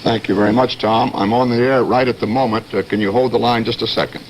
Thank you very much, Tom. I'm on the air right at the moment. Can you hold the line just a second?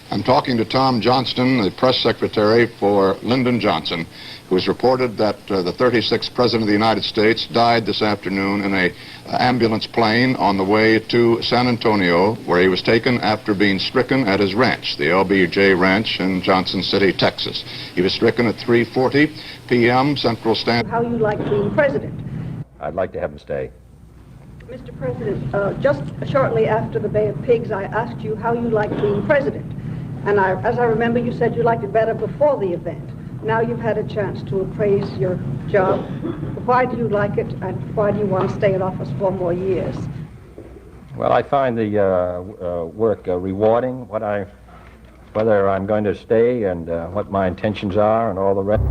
I'm talking to Tom Johnston, the press secretary for Lyndon Johnson, who has reported that the 36th President of the United States died this afternoon in a ambulance plane on the way to San Antonio, where he was taken after being stricken at his ranch, the LBJ Ranch in Johnson City, Texas. He was stricken at 3:40 p.m. Central Standard. How you like being president? I'd like to have him stay. Mr. President, just shortly after the Bay of Pigs, I asked you how you liked being president. And as I remember, you said you liked it better before the event. Now you've had a chance to appraise your job. Why do you like it, and why do you want to stay in office 4 more years? Well, I find the work rewarding, whether I'm going to stay and what my intentions are and all the rest.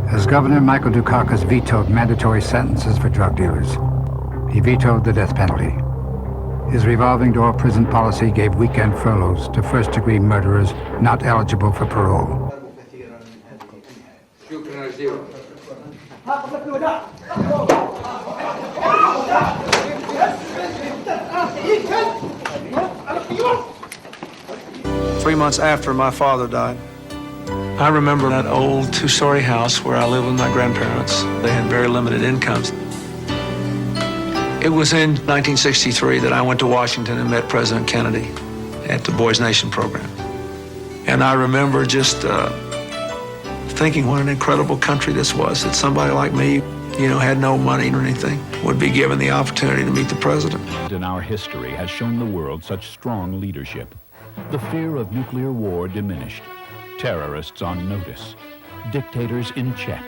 As Governor Michael Dukakis vetoed mandatory sentences for drug dealers, he vetoed the death penalty. His revolving door prison policy gave weekend furloughs to first-degree murderers not eligible for parole. 3 months after my father died, I remember that old 2-story house where I lived with my grandparents. They had very limited incomes. It was in 1963 that I went to Washington and met President Kennedy at the Boys Nation program. And I remember just thinking what an incredible country this was, that somebody like me, had no money or anything, would be given the opportunity to meet the president. In our history has shown the world such strong leadership. The fear of nuclear war diminished. Terrorists on notice. Dictators in check.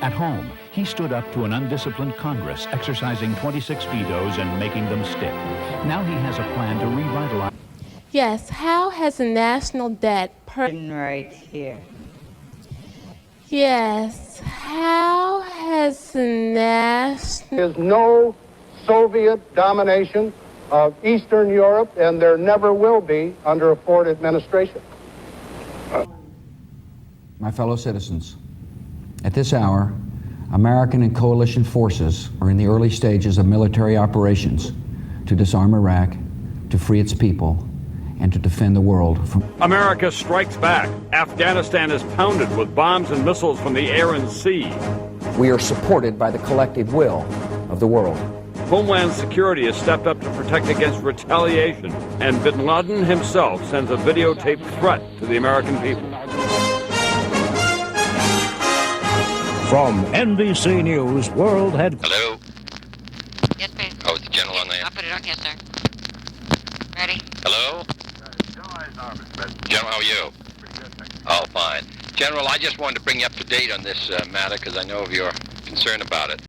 At home, he stood up to an undisciplined Congress, exercising 26 vetoes and making them stick. Now he has a plan to revitalize. Yes, how has the national debt right here. Yes, how has the national... There is no Soviet domination of Eastern Europe, and there never will be under a Ford administration. My fellow citizens, at this hour, American and coalition forces are in the early stages of military operations to disarm Iraq, to free its people, and to defend the world from... America strikes back. Afghanistan is pounded with bombs and missiles from the air and sea. We are supported by the collective will of the world. Homeland Security has stepped up to protect against retaliation, and bin Laden himself sends a videotaped threat to the American people. From NBC News World Headquarters. Hello? Yes, please. Oh, it's the general on there. I'll put it on. Yes, sir. Ready? Hello? General, how are you? Oh, fine. General, I just wanted to bring you up to date on this matter because I know of your concern about it.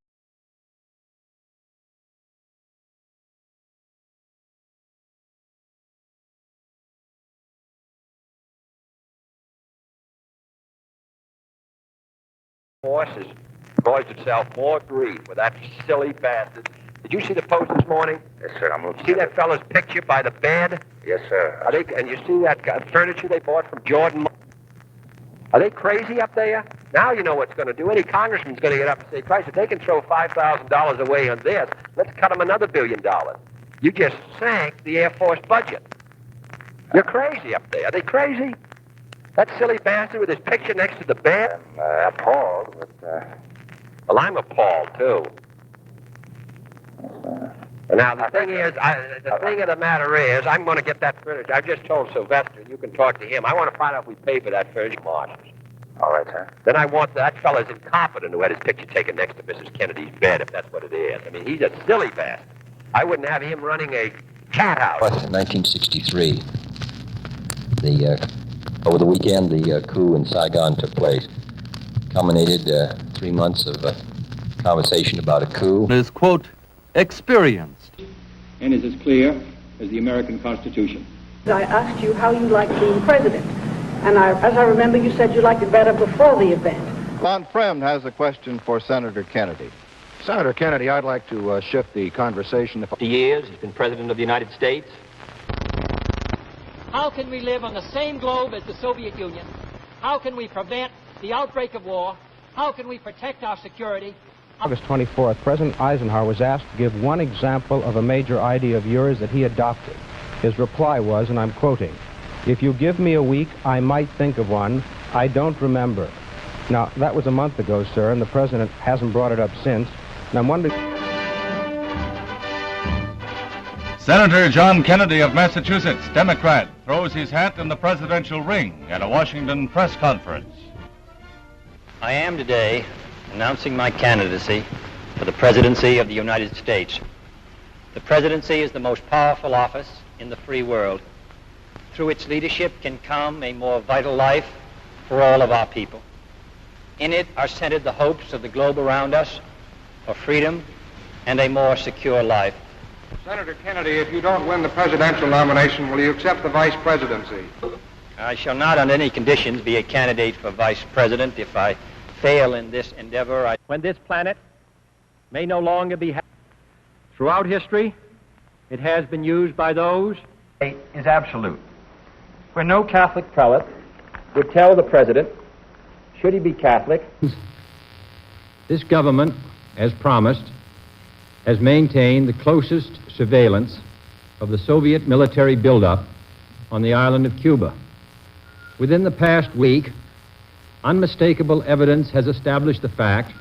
Forces caused itself more grief with that silly bastard. Did you see the post this morning? Yes, sir. I'm looking. See that fella's picture by the bed? Yes, sir. And you see that furniture they bought from Jordan? Are they crazy up there? Now you know what's going to do. Any congressman's going to get up and say, Christ, if they can throw $5,000 away on this, let's cut them another $1 billion. You just sank the Air Force budget. You're crazy up there. Are they crazy? That silly bastard with his picture next to the bed? I'm appalled, but... Well, I'm appalled, too. Now, the thing of the matter is, I'm going to get that furniture. I just told Sylvester, you can talk to him. I want to find out if we pay for that furniture, Marshals. All right, sir. Then I want that fella's incompetent who had his picture taken next to Mrs. Kennedy's bed, if that's what it is. I mean, he's a silly bastard. I wouldn't have him running a cat house. 1963. Over the weekend, the coup in Saigon took place. Culminated 3 months of conversation about a coup. Is, quote, experienced. And is as clear as the American Constitution. I asked you how you liked being president. And as I remember, you said you liked it better before the event. Von Fremd has a question for Senator Kennedy. Senator Kennedy, I'd like to shift the conversation. 50 years, he's been president of the United States. How can we live on the same globe as the Soviet Union? How can we prevent the outbreak of war? How can we protect our security? August 24th, President Eisenhower was asked to give one example of a major idea of yours that he adopted. His reply was, and I'm quoting, "If you give me a week, I might think of one. I don't remember." Now, that was a month ago, sir, and the President hasn't brought it up since. And I'm wondering... Senator John Kennedy of Massachusetts, Democrat, throws his hat in the presidential ring at a Washington press conference. I am today announcing my candidacy for the presidency of the United States. The presidency is the most powerful office in the free world. Through its leadership can come a more vital life for all of our people. In it are centered the hopes of the globe around us for freedom and a more secure life. Senator Kennedy, if you don't win the presidential nomination, will you accept the vice presidency? I shall not on any conditions be a candidate for vice president. If I fail in this endeavor, When this planet may no longer be throughout history, it has been used by those Is absolute. Where no Catholic prelate would tell the president, should he be Catholic? This government, as promised, has maintained the closest surveillance of the Soviet military buildup on the island of Cuba. Within the past week, unmistakable evidence has established the fact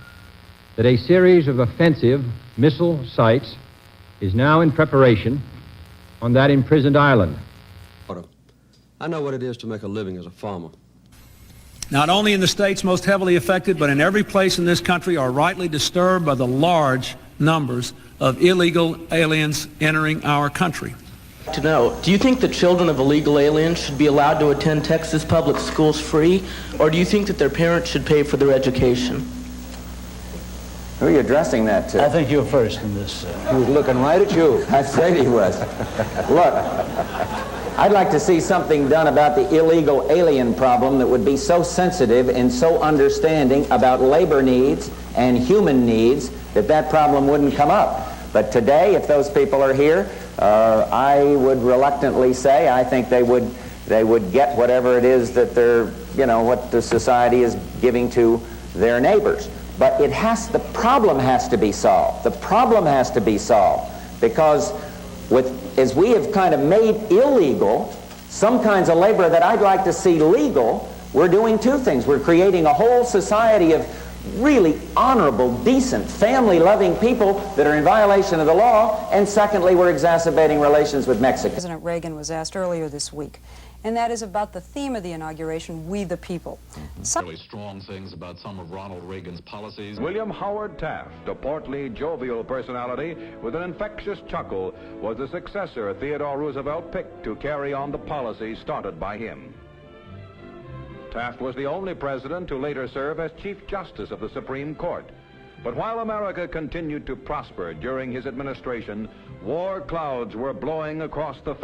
that a series of offensive missile sites is now in preparation on that imprisoned island. I know what it is to make a living as a farmer. Not only in the states most heavily affected, but in every place in this country are rightly disturbed by the large numbers of illegal aliens entering our country. To know, do you think the children of illegal aliens should be allowed to attend Texas public schools free, or do you think that their parents should pay for their education? Who are you addressing that to? I think you're first in this. He was looking right at you. I said he was. Look, I'd like to see something done about the illegal alien problem that would be so sensitive and so understanding about labor needs and human needs that that problem wouldn't come up. But today, if those people are here, I would reluctantly say I think they would get whatever it is that they're, what the society is giving to their neighbors. But the problem has to be solved. The problem has to be solved because as we have kind of made illegal some kinds of labor that I'd like to see legal, we're doing two things. We're creating a whole society of really honorable, decent, family-loving people that are in violation of the law, and secondly, we're exacerbating relations with Mexico. President Reagan was asked earlier this week, and that is about the theme of the inauguration, We the People. Really strong things about some of Ronald Reagan's policies. William Howard Taft, a portly, jovial personality with an infectious chuckle, was the successor Theodore Roosevelt picked to carry on the policies started by him. Taft was the only president to later serve as Chief Justice of the Supreme Court. But while America continued to prosper during his administration, war clouds were blowing across the face.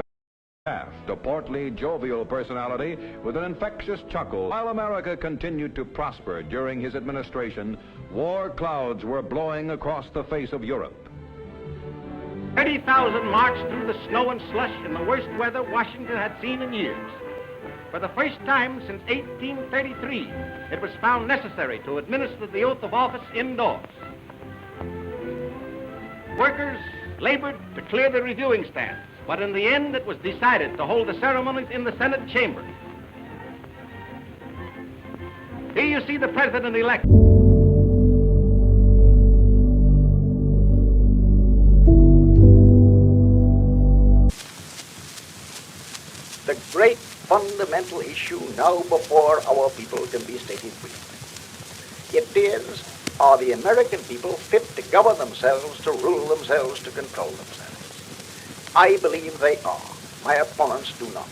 Taft, a portly, jovial personality with an infectious chuckle. While America continued to prosper during his administration, war clouds were blowing across the face of Europe. 30,000 marched through the snow and slush in the worst weather Washington had seen in years. For the first time since 1833, it was found necessary to administer the oath of office indoors. Workers labored to clear the reviewing stands, but in the end it was decided to hold the ceremonies in the Senate chamber. Here you see the president-elect. The great fundamental issue now before our people can be stated briefly. It is, are the American people fit to govern themselves, to rule themselves, to control themselves? I believe they are. My opponents do not.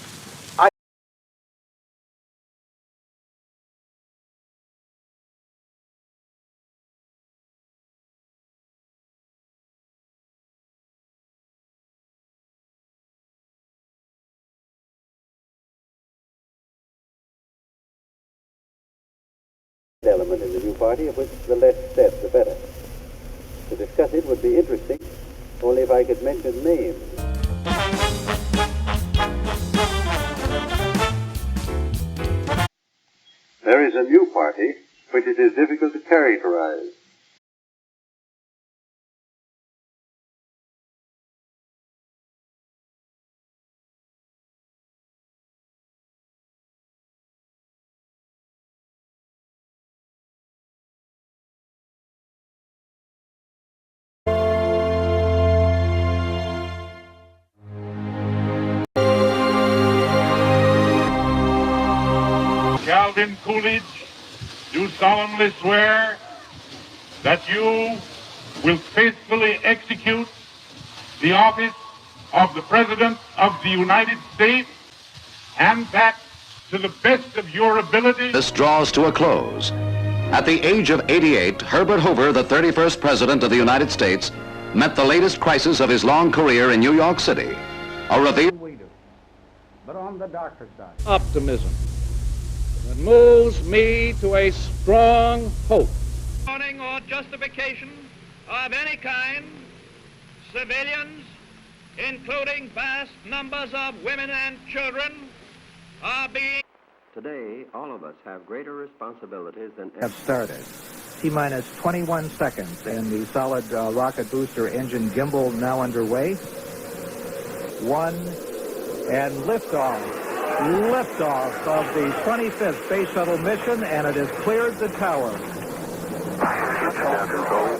Element in the new party of which the less said, the better. To discuss it would be interesting, only if I could mention names. There is a new party which it is difficult to characterize. Alden Coolidge, do solemnly swear that you will faithfully execute the office of the President of the United States and that to the best of your ability. This draws to a close. At the age of 88, Herbert Hoover, the 31st President of the United States, met the latest crisis of his long career in New York City. A reveal. But on the darker side. Optimism that moves me to a strong hope. Warning or justification of any kind, civilians, including vast numbers of women and children, are being... Today, all of us have greater responsibilities than ever. Have started. T-minus 21 seconds, and the solid rocket booster engine gimbal now underway. 1, and liftoff. Liftoff of the 25th Space Shuttle mission, and it has cleared the tower. Now control.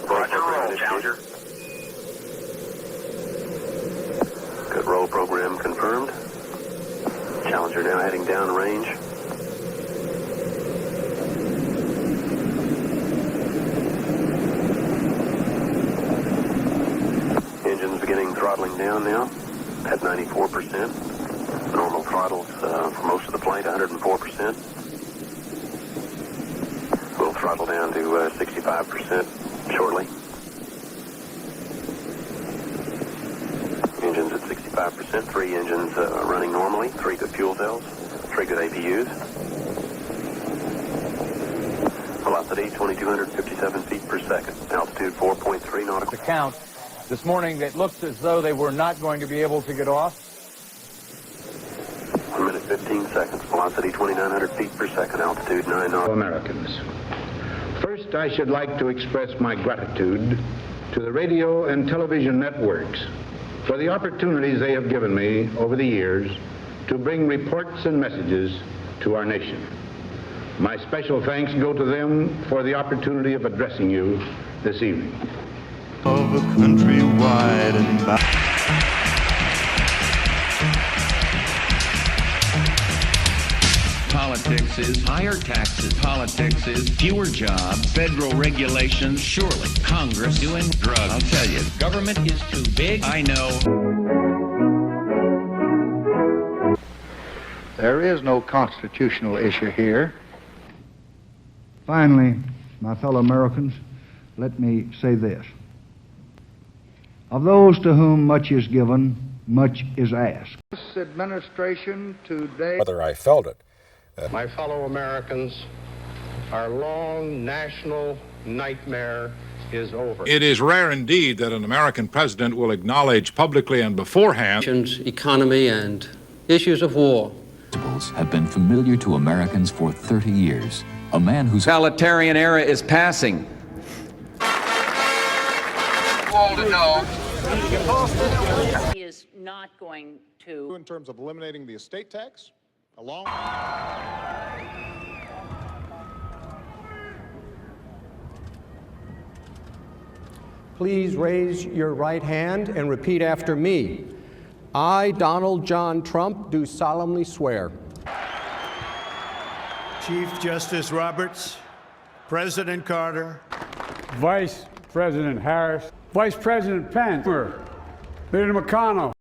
Roger, Challenger. Good roll program confirmed. Challenger now heading down range. Engines beginning throttling down now at 94%. Normal throttles for most of the flight, 104%. We'll throttle down to 65% shortly. Engines at 65%, 3 engines running normally, 3 good fuel cells, 3 good APUs. Velocity 2,257 feet per second, altitude 4.3 nautical. To count this morning, it looks as though they were not going to be able to get off. 1 minute 15 seconds, velocity 2,900 feet per second, altitude 9 nautical. Americans. First, I should like to express my gratitude to the radio and television networks for the opportunities they have given me over the years to bring reports and messages to our nation. My special thanks go to them for the opportunity of addressing you this evening. Of a country wide and Politics is higher taxes. Politics is fewer jobs. Federal regulations. Surely Congress doing drugs. I'll tell you, government is too big. I know. There is no constitutional issue here. Finally, my fellow Americans, let me say this. Of those to whom much is given, much is asked. This administration today... Whether I felt it. My fellow Americans, our long national nightmare is over. It is rare indeed that an American president will acknowledge publicly and beforehand economy and issues of war have been familiar to Americans for 30 years. A man whose totalitarian era is passing. He is not going to... In terms of eliminating the estate tax, along... Please raise your right hand and repeat after me. I, Donald John Trump, do solemnly swear. Chief Justice Roberts, President Carter, Vice President Harris, Vice President Pence, Leader McConnell,